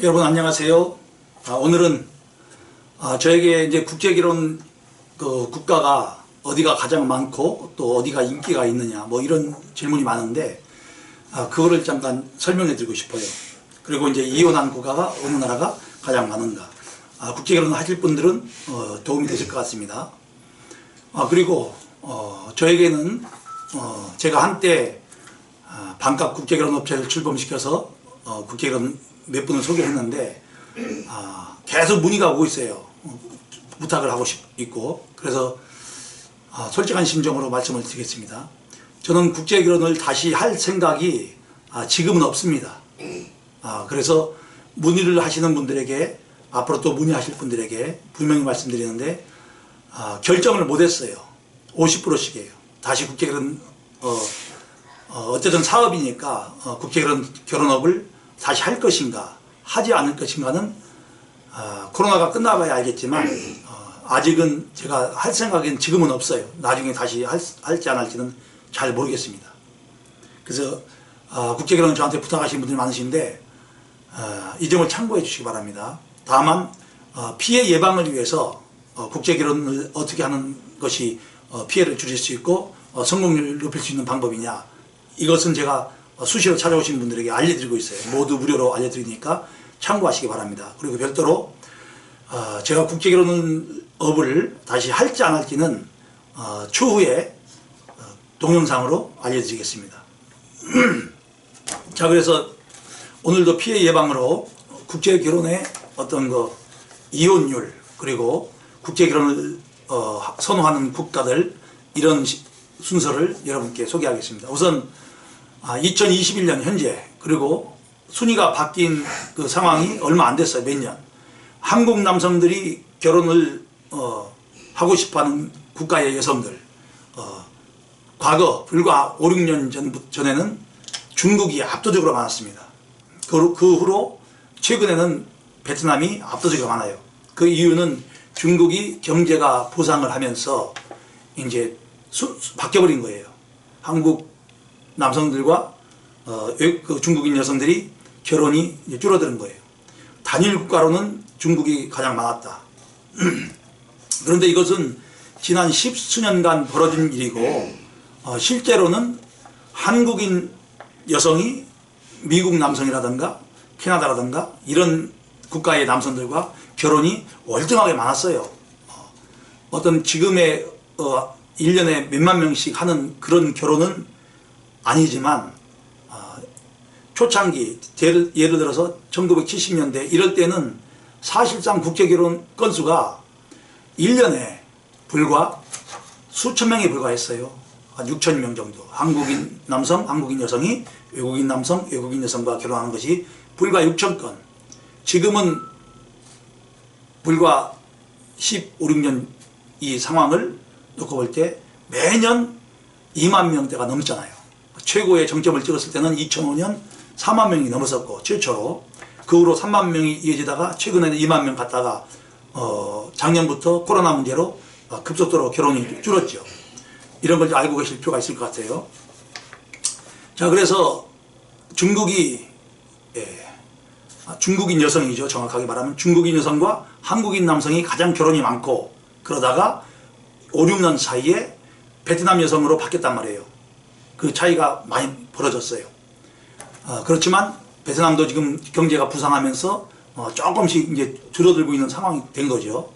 여러분 안녕하세요. 오늘은 저에게 이제 국제결혼 국가가 어디가 가장 많고 또 어디가 인기가 있느냐 뭐 이런 질문이 많은데 그거를 잠깐 설명해 드리고 싶어요. 그리고 이제 이혼한 국가가 어느 나라가 가장 많은가. 국제결혼 하실 분들은 도움이 되실 것 같습니다. 그리고 저에게는 제가 한때 반값 국제결혼 업체를 출범시켜서 국제결혼 몇 분을 소개했는데 계속 문의가 오고 있어요. 부탁을 하고 있고. 그래서 솔직한 심정으로 말씀을 드리겠습니다. 저는 국제결혼을 다시 할 생각이 지금은 없습니다. 그래서 문의를 하시는 분들에게, 앞으로 또 문의하실 분들에게 분명히 말씀드리는데 결정을 못했어요. 50%씩이에요. 다시 국제결혼 어쨌든 사업이니까 국제결혼업을 다시 할 것인가 하지 않을 것인가는 코로나가 끝나봐야 알겠지만 아직은 제가 할 생각은 지금은 없어요. 나중에 다시 할지 안 할지는 잘 모르겠습니다. 그래서 국제결혼을 저한테 부탁하신 분들이 많으신데 이 점을 참고해 주시기 바랍니다. 다만 피해 예방을 위해서 국제결혼을 어떻게 하는 것이 피해를 줄일 수 있고 성공률을 높일 수 있는 방법이냐, 이것은 제가 수시로 찾아오신 분들에게 알려드리고 있어요. 모두 무료로 알려드리니까 참고하시기 바랍니다. 그리고 별도로 제가 국제결혼업을 다시 할지 안 할지는 추후에 동영상으로 알려드리겠습니다. 자, 그래서 오늘도 피해 예방으로 국제결혼의 어떤 이혼율, 그리고 국제결혼을 선호하는 국가들, 이런 순서를 여러분께 소개하겠습니다. 우선 2021년 현재, 그리고 순위가 바뀐 그 상황이 얼마 안 됐어요. 몇 년. 한국 남성들이 결혼을 하고 싶어하는 국가의 여성들, 과거 불과 5, 6년 전에는 중국이 압도적으로 많았습니다. 그 후로 최근에는 베트남이 압도적으로 많아요. 그 이유는 중국이 경제가 부상을 하면서 이제 바뀌어버린 거예요. 한국 남성들과 그 중국인 여성들이 결혼이 이제 줄어드는 거예요. 단일 국가로는 중국이 가장 많았다. 그런데 이것은 지난 10수년간 벌어진 일이고 실제로는 한국인 여성이 미국 남성이라든가 캐나다라든가 이런 국가의 남성들과 결혼이 월등하게 많았어요. 어떤 지금의 1년에 몇만 명씩 하는 그런 결혼은 아니지만 초창기, 예를 들어서 1970년대 이럴 때는 사실상 국제결혼 건수가 1년에 불과 수천 명에 불과했어요. 한 6천 명 정도. 한국인 남성, 한국인 여성이 외국인 남성, 외국인 여성과 결혼하는 것이 불과 6천 건. 지금은 불과 15, 16년 이 상황을 놓고 볼 때 매년 2만 명대가 넘잖아요. 최고의 정점을 찍었을 때는 2005년 4만 명이 넘었었고 최초로, 그 후로 3만 명이 이어지다가 최근에는 2만 명 갔다가 작년부터 코로나 문제로 급속도로 결혼이 줄었죠. 이런 걸 알고 계실 필요가 있을 것 같아요. 자, 그래서 중국인 여성이죠. 정확하게 말하면 중국인 여성과 한국인 남성이 가장 결혼이 많고, 그러다가 5, 6년 사이에 베트남 여성으로 바뀌었단 말이에요. 그 차이가 많이 벌어졌어요. 그렇지만 베트남도 지금 경제가 부상하면서 조금씩 이제 줄어들고 있는 상황이 된 거죠.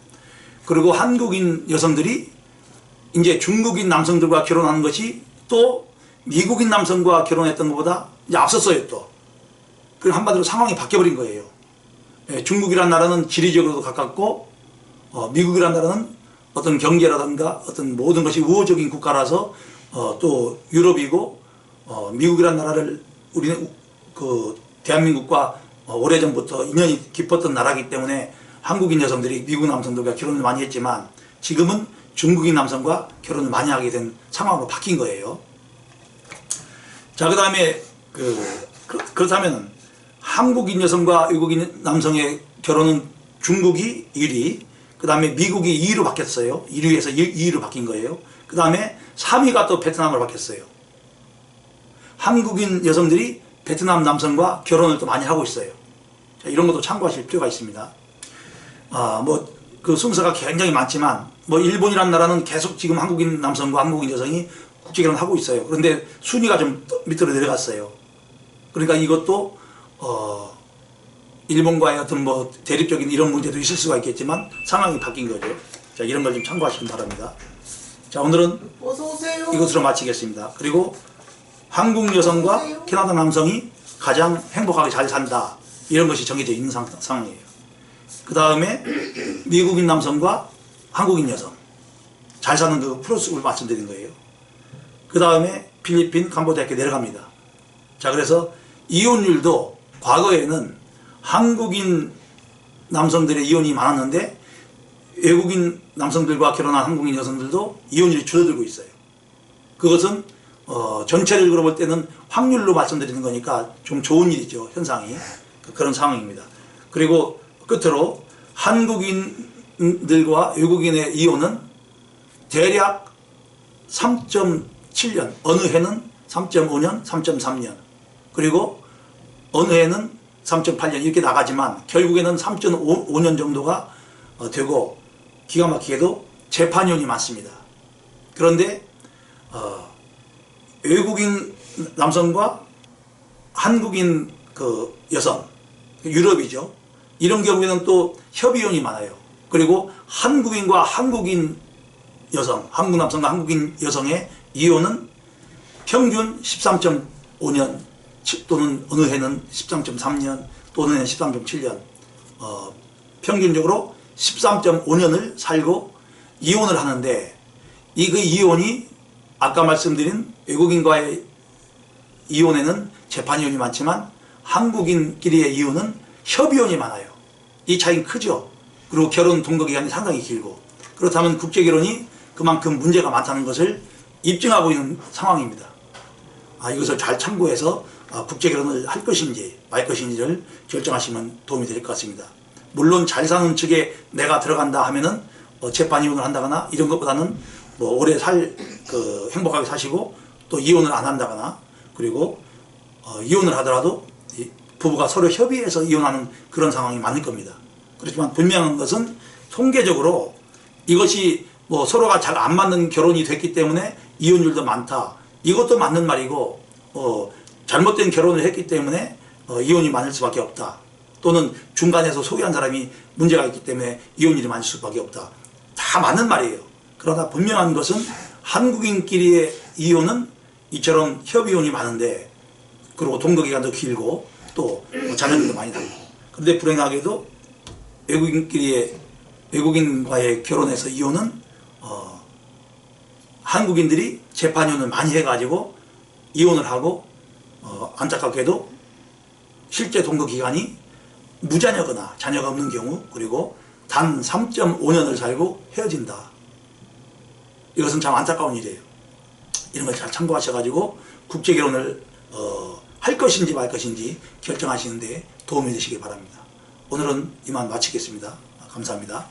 그리고 한국인 여성들이 이제 중국인 남성들과 결혼하는 것이 또 미국인 남성과 결혼했던 것보다 이제 앞섰어요. 또 그리고 한마디로 상황이 바뀌어버린 거예요. 중국이란 나라는 지리적으로도 가깝고 미국이란 나라는 어떤 경제라든가 어떤 모든 것이 우호적인 국가라서 또 유럽이고 미국이란 나라를 우리는 대한민국과 오래전부터 인연이 깊었던 나라이기 때문에 한국인 여성들이 미국 남성들과 결혼을 많이 했지만 지금은 중국인 남성과 결혼을 많이 하게 된 상황으로 바뀐 거예요. 자, 그 다음에 그렇다면 한국인 여성과 외국인 남성의 결혼은 중국이 1위, 그 다음에 미국이 2위로 바뀌었어요. 1위에서 2위로 바뀐 거예요. 그 다음에 3위가 또 베트남으로 바뀌었어요. 한국인 여성들이 베트남 남성과 결혼을 또 많이 하고 있어요. 자, 이런 것도 참고하실 필요가 있습니다. 뭐 그 순서가 굉장히 많지만 뭐 일본이라는 나라는 계속 지금 한국인 남성과 한국인 여성이 국제결혼을 하고 있어요. 그런데 순위가 좀 밑으로 내려갔어요. 그러니까 이것도 일본과의 어떤 뭐 대립적인 이런 문제도 있을 수가 있겠지만 상황이 바뀐 거죠. 자, 이런 걸 좀 참고하시기 바랍니다. 자, 오늘은 이것으로 마치겠습니다. 그리고 한국 여성과 캐나다 남성이 가장 행복하게 잘 산다, 이런 것이 정해져 있는 상황이에요. 그 다음에 미국인 남성과 한국인 여성 잘 사는 그 플러스를 말씀드린 거예요. 그 다음에 필리핀, 캄보디아 이렇게 내려갑니다. 자, 그래서 이혼율도 과거에는 한국인 남성들의 이혼이 많았는데 외국인 남성들과 결혼한 한국인 여성들도 이혼율이 줄어들고 있어요. 그것은 전체를 볼 때는 확률로 말씀드리는 거니까 좀 좋은 일이죠, 현상이. 그런 상황입니다. 그리고 끝으로 한국인들과 외국인의 이혼은 대략 3.7년, 어느 해는 3.5년, 3.3년, 그리고 어느 해는 3.8년 이렇게 나가지만 결국에는 3.5년 정도가 되고 기가 막히게도 재판이혼이 많습니다. 그런데 외국인 남성과 한국인 그 여성, 유럽이죠. 이런 경우에는 또 협의혼이 많아요. 그리고 한국인과 한국인 여성, 한국 남성과 한국인 여성의 이혼은 평균 13.5년 또는 어느 해는 13.3년 또는 해는 13.7년 평균적으로 13.5년을 살고 이혼을 하는데 그 이혼이 아까 말씀드린 외국인과의 이혼에는 재판이혼이 많지만 한국인끼리의 이혼은 협의혼이 많아요. 이 차이는 크죠. 그리고 결혼 동거기간이 상당히 길고, 그렇다면 국제결혼이 그만큼 문제가 많다는 것을 입증하고 있는 상황입니다. 이것을 잘 참고해서 국제결혼을 할 것인지 말 것인지를 결정하시면 도움이 될 것 같습니다. 물론 잘 사는 측에 내가 들어간다 하면은 재판이혼을 한다거나 이런 것보다는 뭐 오래 행복하게 사시고 또 이혼을 안 한다거나, 그리고 이혼을 하더라도 부부가 서로 협의해서 이혼하는 그런 상황이 많을 겁니다. 그렇지만 분명한 것은 통계적으로 이것이 뭐 서로가 잘 안 맞는 결혼이 됐기 때문에 이혼율도 많다, 이것도 맞는 말이고, 잘못된 결혼을 했기 때문에 이혼이 많을 수밖에 없다, 또는 중간에서 소개한 사람이 문제가 있기 때문에 이혼율이 많을 수밖에 없다, 다 맞는 말이에요. 그러나 분명한 것은 한국인끼리의 이혼은 이처럼 협의혼이 많은데, 그리고 동거기간도 길고 또 자녀들도 많이 나고, 그런데 불행하게도 외국인과의 결혼해서 이혼은 한국인들이 재판이혼을 많이 해가지고 이혼을 하고 안타깝게도 실제 동거기간이 무자녀거나 자녀가 없는 경우, 그리고 단 3.5년을 살고 헤어진다. 이것은 참 안타까운 일이에요. 이런 걸 잘 참고하셔가지고 국제결혼을 할 것인지 말 것인지 결정하시는데 도움이 되시기 바랍니다. 오늘은 이만 마치겠습니다. 감사합니다.